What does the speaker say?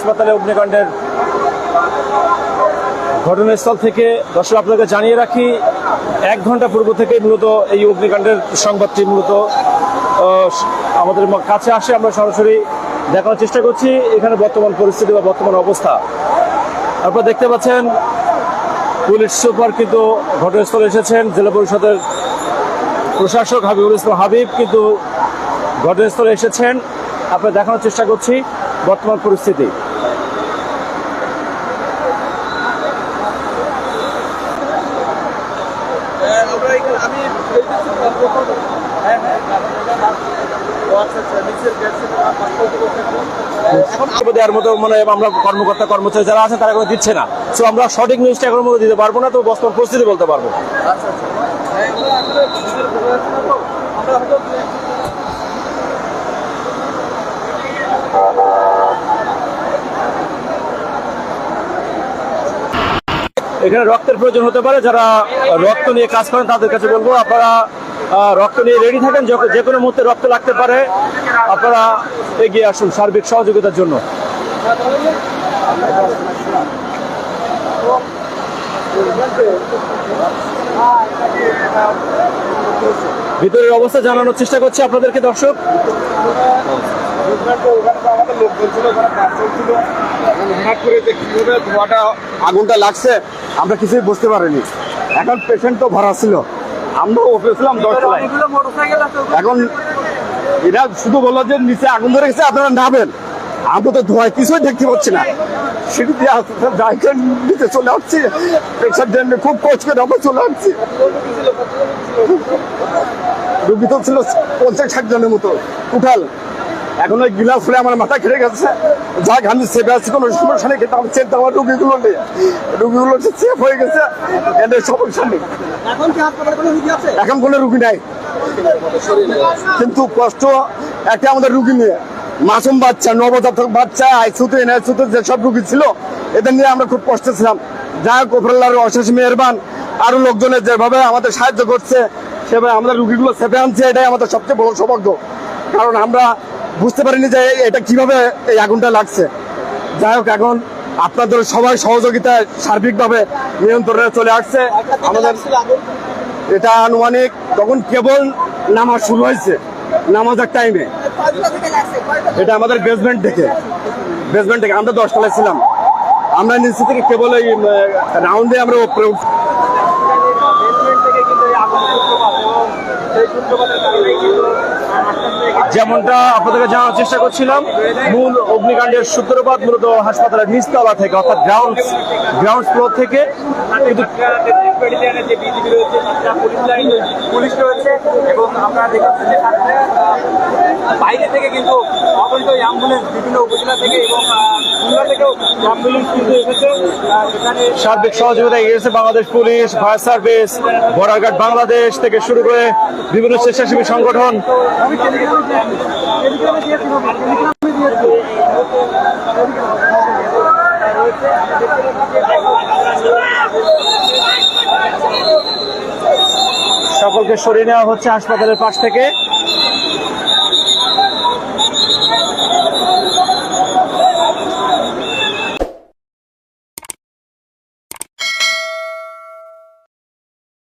হাসপাতালে অগ্নিকাণ্ডের ঘটনাস্থল থেকে। দর্শক আপনাকে জানিয়ে রাখি, 1 ঘন্টা পূর্ব থেকে মূলত এই অগ্নিকাণ্ডের সংবাদটি মূলত আমাদের কাছে আসে। আমরা সরাসরি দেখানোর চেষ্টা করছি এখানে বর্তমান পরিস্থিতি বা বর্তমান অবস্থা। আপনারা দেখতে পাচ্ছেন পুলিশ সুপার কিন্তু ঘটনাস্থলে এসেছেন, জেলা পরিষদের প্রশাসক হাবিবুল ইসলাম হাবিব কিন্তু ঘটনাস্থলে এসেছেন। আপনারা দেখানোর চেষ্টা করছি বর্তমান পরিস্থিতি। দেওয়ার মতো মানে আমরা কর্মকর্তা কর্মচারী যারা আছে তারা কোনো দিচ্ছে না। সো আমরা সঠিক নিউজটা এখন মধ্যে দিতে পারবো না, তো বর্তমান পরিস্থিতি বলতে পারবো। এখানে রক্তের প্রয়োজন হতে পারে, যারা রক্ত নিয়ে কাজ করেন তাদের কাছে বলবো আপনারা রক্ত নিয়ে রেডি থাকেন, যে কোনো মুহূর্তে রক্ত লাগতে পারে, আপনারা এগিয়ে আসুন সার্বিক সহযোগিতার জন্য। ভিতরের অবস্থা জানানোর চেষ্টা করছি আপনাদেরকে দর্শক। আগুনটা লাগছে আমরা কিছুই বুঝতে পারিনি। এখন পেশেন্ট তো ভরা ছিল, আমরা ওপরেছিলাম 10তলায়। এখন এরা শুধু বললো যে নিচে আগুন ধরে গেছে, আপনারা নামেন। আমরা তো ধোঁয়ায় কিছুই দেখতে পাচ্ছি না। সিঁড়ি দিয়ে নিচে চলে আসছি, পেশেন্ট খুব কষ্ট করে আমরা চলে আসছি। রুগী তো ছিল 50-60 জনের মতো টোটাল। এখন ওই গিলাস ফুলে আমার মাথা খেয়ে গেছে। যাক আমি সেভে আছি, কোনো সমস্যা নেই, কিন্তু আমি চেক দেওয়ার রুগীগুলো নেই, রুগীগুলো সেফ হয়ে গেছে, এদের সমস্যা নেই। এখন কোনো রুগী নাই, কিন্তু কষ্ট একটা আমাদের রুগী নিয়ে, মাসুম বাচ্চা, নবজাতক বাচ্চা, আইসিইউতে এনআইসিইউতে যেসব রুগী ছিল এদের নিয়ে আমরা খুব কষ্টে ছিলাম। যাই হোক উপরওয়ালার অশেষ মেহেরবান, আরো লোকজনের যেভাবে আমাদের সাহায্য করছে সেভাবে আমাদের রুগীগুলো সেফে আনছে, এটাই আমাদের সবচেয়ে বড় সৌভাগ্য। কারণ আমরা বুঝতে পারিনি যে এটা কিভাবে এই আগুনটা লাগছে। যাই হোক এখন আপনাদের সবাই সহযোগিতায় সার্বিকভাবে নিয়ন্ত্রণে চলে আসছে আমাদের। এটা আনুমানিক তখন কেবল নামাজ শুরু হয়েছে, নামাজের টাইমে। এটা আমাদের বেসমেন্ট থেকে আমরা 10তলায় ছিলাম। আমরা নিচে থেকে কেবল এই রাউন্ডে আমরা উপরে যেমনটা আপনাদেরকে জানার চেষ্টা করছিলাম, মূল অগ্নিকাণ্ডের সূত্রপাত মূলত হাসপাতালের নিচতলা থেকে, অর্থাৎ গ্রাউন্ড ফ্লোর থেকে। কিন্তু পুলিশ রয়েছে এবং আপনারা দেখেছেন যে বাইরে থেকে কিন্তু অগণিত অ্যাম্বুলেন্স বিভিন্ন উপজেলা থেকে এবং খুলনা থেকেও অ্যাম্বুলেন্স কিন্তু এসেছে। সার্বিক সহযোগিতা এগিয়েছে Bangladesh police, fire service, border Bangladesh থেকে শুরু করে বিভিন্ন স্বেচ্ছাসেবী সংগঠন। সকলকে সরিয়ে নেওয়া হচ্ছে হাসপাতালের পাশ থেকে।